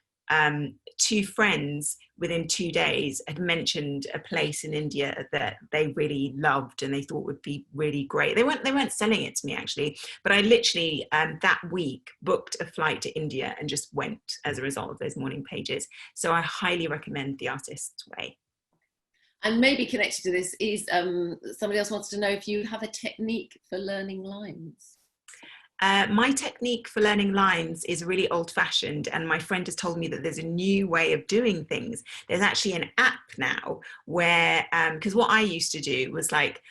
two friends within 2 days had mentioned a place in India that they really loved and they thought would be really great. They weren't selling it to me actually, but I literally that week booked a flight to India and just went as a result of those morning pages. So I highly recommend The Artist's Way. And maybe connected to this is somebody else wants to know if you have a technique for learning lines. My technique for learning lines is really old-fashioned, and my friend has told me that there's a new way of doing things. There's actually an app now where, because what I used to do was like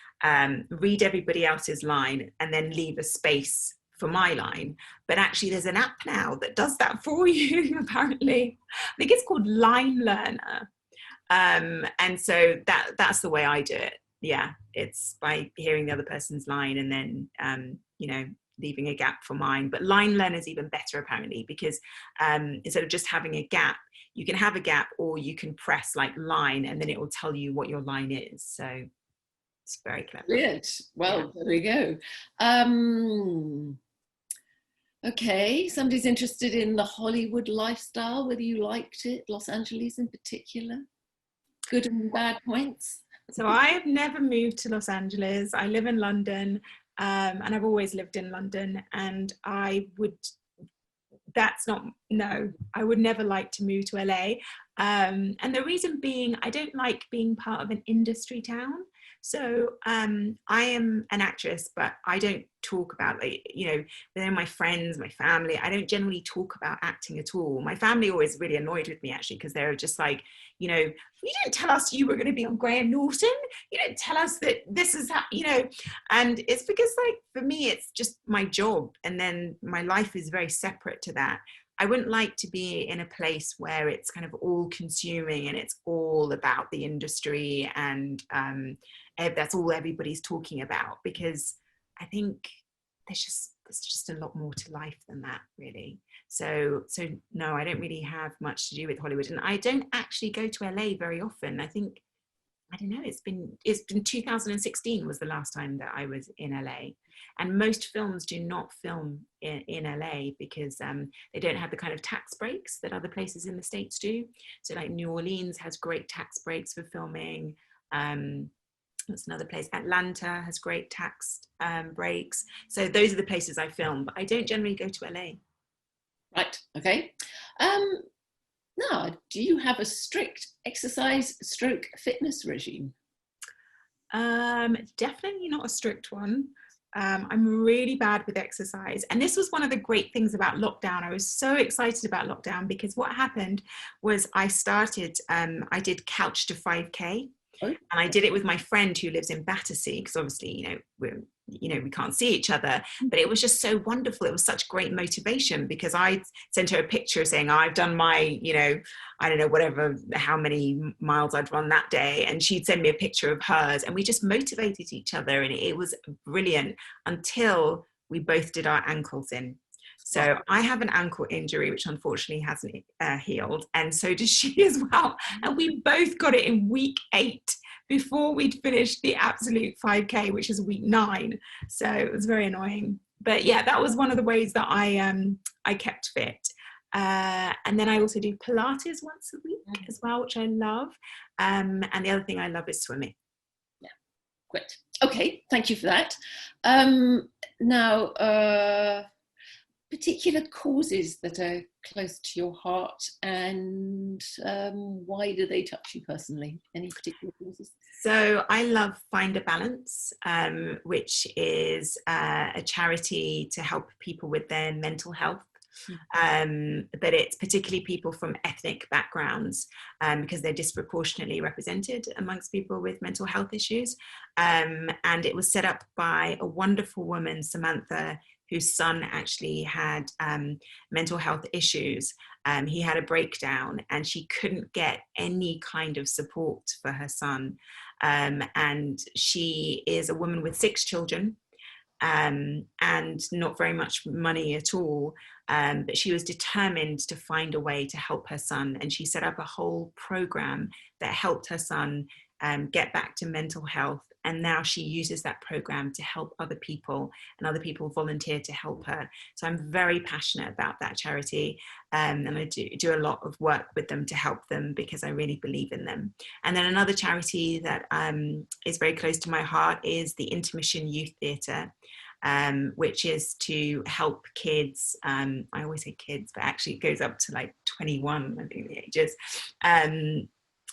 read everybody else's line and then leave a space for my line. But actually there's an app now that does that for you, apparently. I think it's called Line Learner. And so that's the way I do it. Yeah, it's by hearing the other person's line and then, you know, leaving a gap for mine. But Line Learner is even better, apparently, because instead of just having a gap, you can have a gap, or you can press like line and then it will tell you what your line is. So it's very clever. Brilliant. Well, Yeah. there we go. Okay, somebody's interested in the Hollywood lifestyle, whether you liked it, Los Angeles in particular. Good and bad points. So I've never moved to Los Angeles. I live in London, and I've always lived in London, and I would never like to move to LA. And the reason being, I don't like being part of an industry town. So I am an actress, but I don't talk about, like, you know, within my friends, my family, I don't generally talk about acting at all. My family always really annoyed with me, actually, because they're just like, you know, you didn't tell us you were going to be on Graham Norton. You didn't tell us that this is how, you know, and it's because, like, for me, it's just my job. And then my life is very separate to that. I wouldn't like to be in a place where it's kind of all consuming and it's all about the industry and that's all everybody's talking about, because I think there's just a lot more to life than that, really. So no, I don't really have much to do with Hollywood, and I don't actually go to LA very often. I think, I don't know, it's been 2016 was the last time that I was in LA. And most films do not film in LA because they don't have the kind of tax breaks that other places in the States do. So like New Orleans has great tax breaks for filming. That's another place. Atlanta has great tax breaks. So those are the places I film, but I don't generally go to LA. Right, okay. Now, do you have a strict exercise stroke fitness regime? Definitely not a strict one. I'm really bad with exercise. And this was one of the great things about lockdown. I was so excited about lockdown because what happened was I did couch to 5K. Oh. And I did it with my friend who lives in Battersea, because obviously, we can't see each other, but it was just so wonderful. It was such great motivation because I sent her a picture saying, I've done my, I don't know, how many miles I'd run that day. And she'd send me a picture of hers, and we just motivated each other. And it was brilliant until we both did our ankles in. So I have an ankle injury, which unfortunately hasn't healed. And so does she as well. And we both got it in week 8 before we'd finished the absolute 5K, which is week 9. So it was very annoying. But yeah, that was one of the ways that I kept fit. And then I also do Pilates once a week as well, which I love. And the other thing I love is swimming. Yeah, great. Okay, thank you for that. Now, particular causes that are close to your heart, and why do they touch you personally? Any particular causes? So I love Find a Balance, which is a charity to help people with their mental health. But it's particularly people from ethnic backgrounds because they're disproportionately represented amongst people with mental health issues. And it was set up by a wonderful woman, Samantha, whose son actually had mental health issues. He had a breakdown and she couldn't get any kind of support for her son. And she is a woman with 6 children and not very much money at all. But she was determined to find a way to help her son. And she set up a whole program that helped her son get back to mental health. And now she uses that program to help other people, and other people volunteer to help her. So I'm very passionate about that charity. And I do a lot of work with them to help them because I really believe in them. And then another charity that is very close to my heart is the Intermission Youth Theatre, which is to help kids. I always say kids, but actually it goes up to like 21, I think the age is.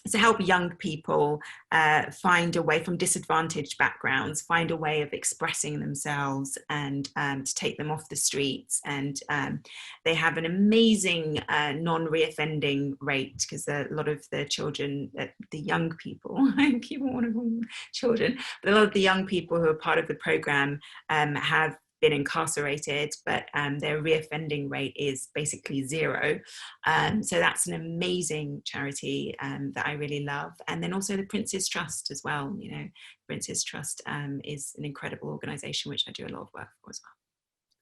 to help young people find a way, from disadvantaged backgrounds, find a way of expressing themselves, and to take them off the streets. And they have an amazing non-reoffending rate, because a lot of the children, the young people, I keep wanting to call them children, but a lot of the young people who are part of the program have been incarcerated, but their reoffending rate is basically zero. So that's an amazing charity that I really love. And then also the Prince's Trust as well. You know, Prince's Trust is an incredible organisation which I do a lot of work for as well.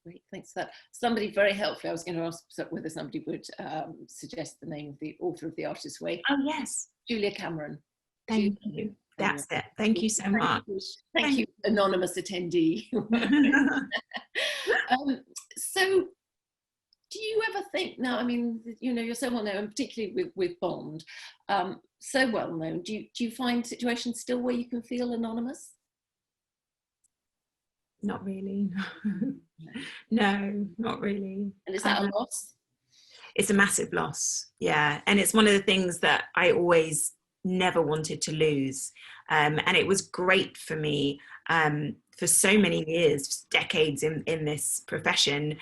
Great, thanks for that. Somebody very helpfully, I was going to ask whether somebody would suggest the name of the author of The Artist's Way. Oh yes, Julia Cameron. Thank you. That's it. Thank you so much. Thank you, anonymous attendee. So, do you ever think, now, I mean, you know, you're so well known, particularly with Bond, so well known, do you find situations still where you can feel anonymous? Not really. No, not really. And is that a loss? It's a massive loss, yeah. And it's one of the things that I always never wanted to lose. And it was great for me for so many years, decades in this profession,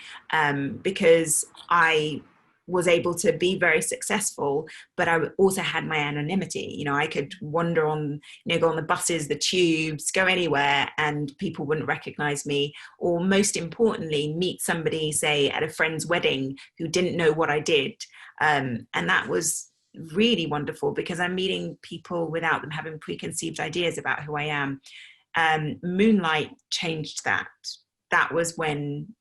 because I was able to be very successful, but I also had my anonymity. You know, I could wander on, you know, go on the buses, the tubes, go anywhere, and people wouldn't recognize me. Or most importantly, meet somebody, say, at a friend's wedding who didn't know what I did. And that was really wonderful, because I'm meeting people without them having preconceived ideas about who I am. Moonlight changed that. That was when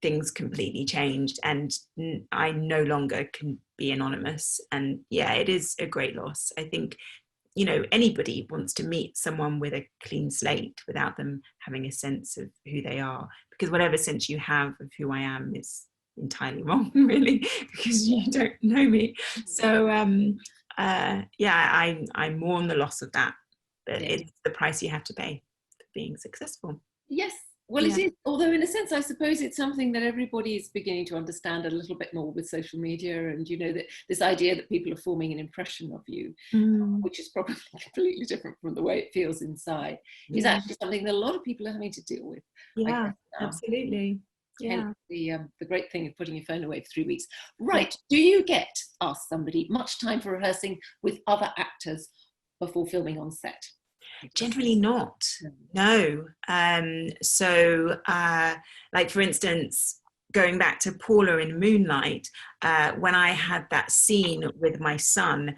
things completely changed, and I no longer can be anonymous. And yeah, it is a great loss. I think, you know, anybody wants to meet someone with a clean slate without them having a sense of who they are, because whatever sense you have of who I am is entirely wrong, really, because you don't know me. So yeah, I mourn the loss of that, but it's the price you have to pay for being successful. Yes. Well, it is, although in a sense, I suppose it's something that everybody is beginning to understand a little bit more with social media, and, you know, that this idea that people are forming an impression of you, which is probably completely different from the way it feels inside, is actually something that a lot of people are having to deal with. Yeah, absolutely. Yeah. And the great thing of putting your phone away for 3 weeks. Right. Do you get, ask somebody, much time for rehearsing with other actors before filming on set? Generally not, no. So like, for instance, going back to Paula in Moonlight, when I had that scene with my son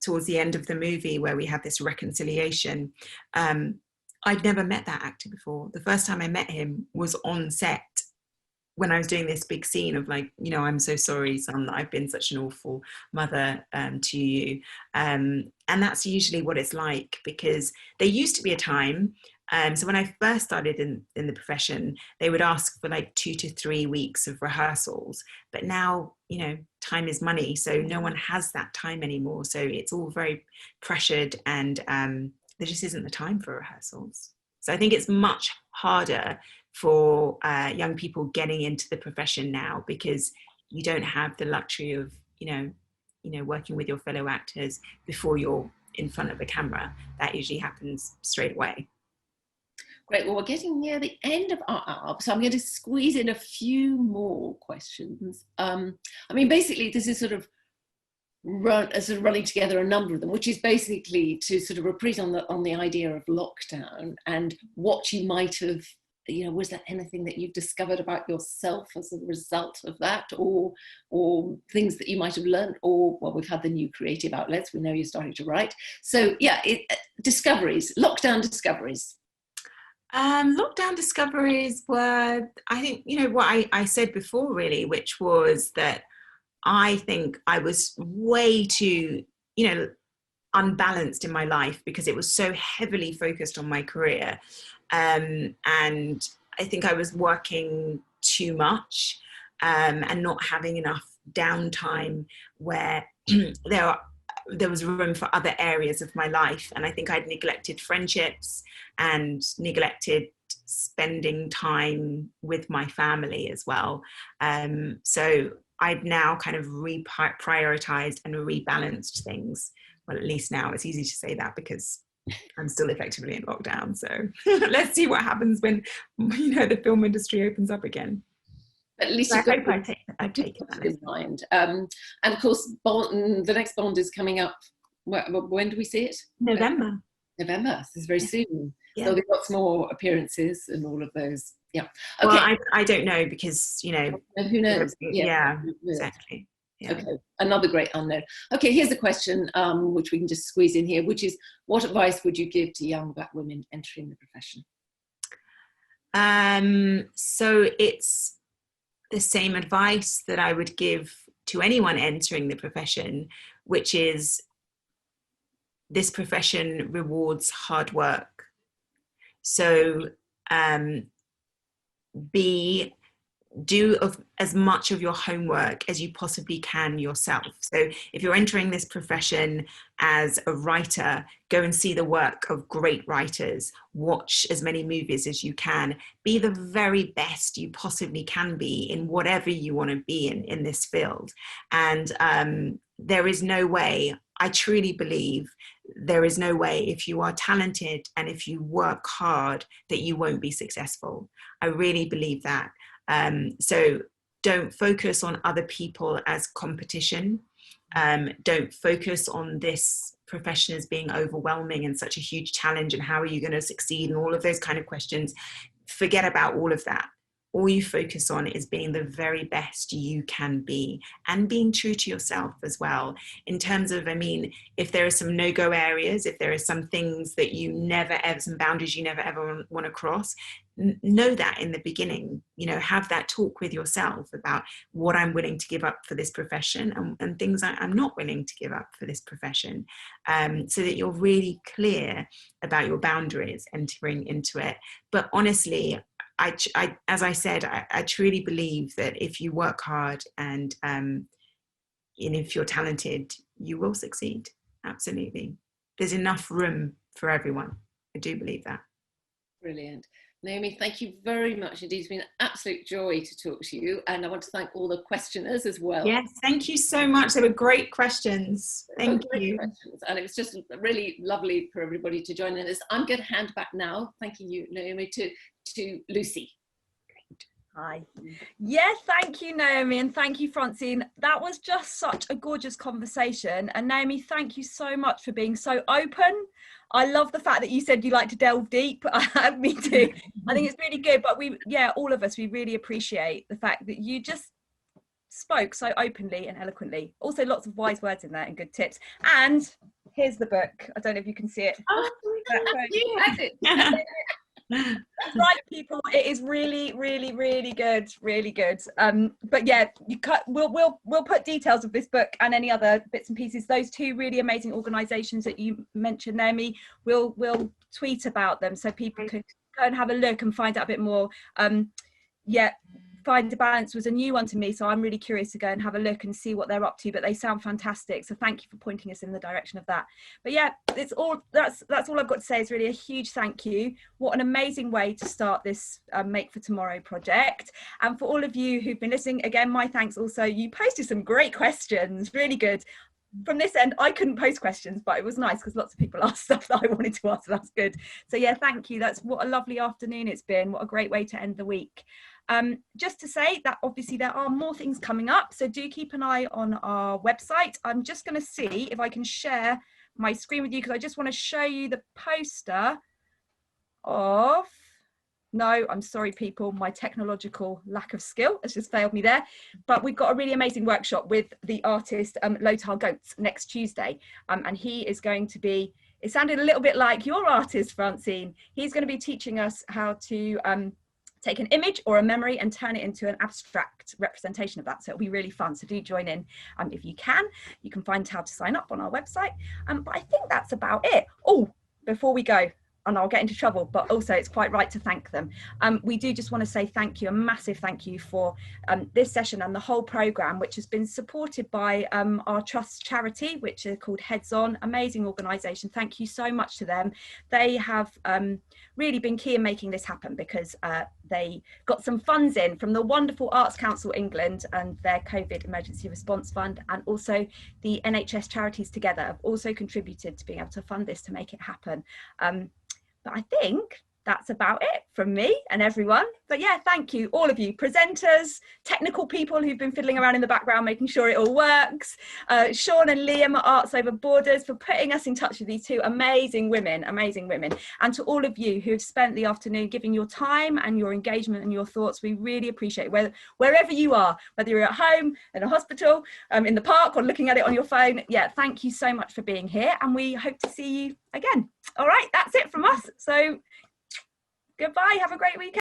towards the end of the movie where we have this reconciliation, I'd never met that actor before. The first time I met him was on set, when I was doing this big scene of, like, you know, I'm so sorry, son, that I've been such an awful mother to you. And that's usually what it's like, because there used to be a time, so when I first started in the profession, they would ask for like 2 to 3 weeks of rehearsals. But now, you know, time is money, so no one has that time anymore. So it's all very pressured, and there just isn't the time for rehearsals. So I think it's much harder for young people getting into the profession now, because you don't have the luxury of, you know, working with your fellow actors before you're in front of a camera. That usually happens straight away. Great. Well, we're getting near the end of our hour, so I'm going to squeeze in a few more questions. I mean, basically, this is sort of running together a number of them, which is basically to sort of reprise on the idea of lockdown and what you might have, you know, was there anything that you've discovered about yourself as a result of that, or things that you might have learned, or, well, we've had the new creative outlets, we know you're starting to write. So yeah, discoveries, lockdown discoveries. Lockdown discoveries were, I think, you know, what I said before, really, which was that I think I was way too, you know, unbalanced in my life, because it was so heavily focused on my career. And I think I was working too much and not having enough downtime where there was room for other areas of my life. And I think I'd neglected friendships and neglected spending time with my family as well. So I'd now kind of reprioritized and rebalanced things, well, at least now it's easy to say that because I'm still effectively in lockdown. So let's see what happens when, you know, the film industry opens up again. At least So you've got I've taken that in mind. And of course, the next Bond is coming up. When do we see it? November. November. This is very soon. Yeah. There'll be lots more appearances and all of those. Yeah. Okay. Well, I don't know because, you know, who knows? Yeah, exactly. Yeah. Okay, another great unknown. Okay, here's a question which we can just squeeze in here, which is, what advice would you give to young Black women entering the profession? So it's the same advice that I would give to anyone entering the profession, which is this profession rewards hard work. So do as much of your homework as you possibly can yourself. So if you're entering this profession as a writer, go and see the work of great writers, watch as many movies as you can, be the very best you possibly can be in whatever you want to be in this field. And there is no way, I truly believe, there is no way if you are talented and if you work hard that you won't be successful. I really believe that. So don't focus on other people as competition. Don't focus on this profession as being overwhelming and such a huge challenge and how are you going to succeed and all of those kind of questions. Forget about all of that. All you focus on is being the very best you can be and being true to yourself as well. In terms of, I mean, if there are some no-go areas, if there are some things that you never ever, some boundaries you never ever want to cross, know that in the beginning, you know, have that talk with yourself about what I'm willing to give up for this profession and things I'm not willing to give up for this profession, so that you're really clear about your boundaries entering into it. But honestly, as I said, I truly believe that if you work hard and if you're talented, you will succeed. Absolutely. There's enough room for everyone. I do believe that. Brilliant. Naomi, thank you very much indeed. It's been an absolute joy to talk to you. And I want to thank all the questioners as well. Yes, thank you so much. They were great questions. Thank you. Questions. And it was just really lovely for everybody to join in this. I'm going to hand back now, thanking you, Naomi, to Lucy. Hi. Yeah, thank you, Naomi, and thank you, Francine. That was just such a gorgeous conversation. And Naomi, thank you so much for being so open. I love the fact that you said you like to delve deep. Me too. I think it's really good. But all of us, we really appreciate the fact that you just spoke so openly and eloquently. Also, lots of wise words in there and good tips. And here's the book. I don't know if you can see it. Oh, you had it. That's right, people. It is really, really, really good, really good. But yeah, we'll put details of this book and any other bits and pieces. Those two really amazing organisations that you mentioned, Naomi, we'll tweet about them so people can go and have a look and find out a bit more. Find a Balance was a new one to me, so I'm really curious to go and have a look and see what they're up to, but they sound fantastic, so thank you for pointing us in the direction of that. But yeah, that's all I've got to say is really a huge thank you. What an amazing way to start this Make for Tomorrow project. And for all of you who've been listening, again, my thanks also. You posted some great questions, really good. From this end, I couldn't post questions, but it was nice because lots of people asked stuff that I wanted to ask, so that's good. So yeah, thank you. That's what a lovely afternoon it's been. What a great way to end the week. Just to say that obviously there are more things coming up, so do keep an eye on our website. I'm just going to see if I can share my screen with you because I just want to show you the poster of... No, I'm sorry, people, my technological lack of skill has just failed me there. But we've got a really amazing workshop with the artist Lothar Goetz next Tuesday. And he is going to be, it sounded a little bit like your artist, Francine. He's going to be teaching us how to take an image or a memory and turn it into an abstract representation of that. So it'll be really fun. So do join in if you can. You can find how to sign up on our website. But I think that's about it. Oh, before we go, and I'll get into trouble, but also it's quite right to thank them. We do just want to say thank you, a massive thank you for this session and the whole programme, which has been supported by our Trust charity, which are called Heads On, amazing organisation. Thank you so much to them. They have really been key in making this happen, because they got some funds in from the wonderful Arts Council England and their COVID Emergency Response Fund, and also the NHS Charities Together have also contributed to being able to fund this to make it happen. But I think that's about it from me and everyone. But yeah, thank you, all of you, presenters, technical people who've been fiddling around in the background, making sure it all works. Sean and Liam at Arts Over Borders for putting us in touch with these two amazing women. And to all of you who have spent the afternoon giving your time and your engagement and your thoughts, we really appreciate it. Wherever you are, whether you're at home, in a hospital, in the park, or looking at it on your phone. Yeah, thank you so much for being here, and we hope to see you again. All right, that's it from us. So goodbye, have a great weekend.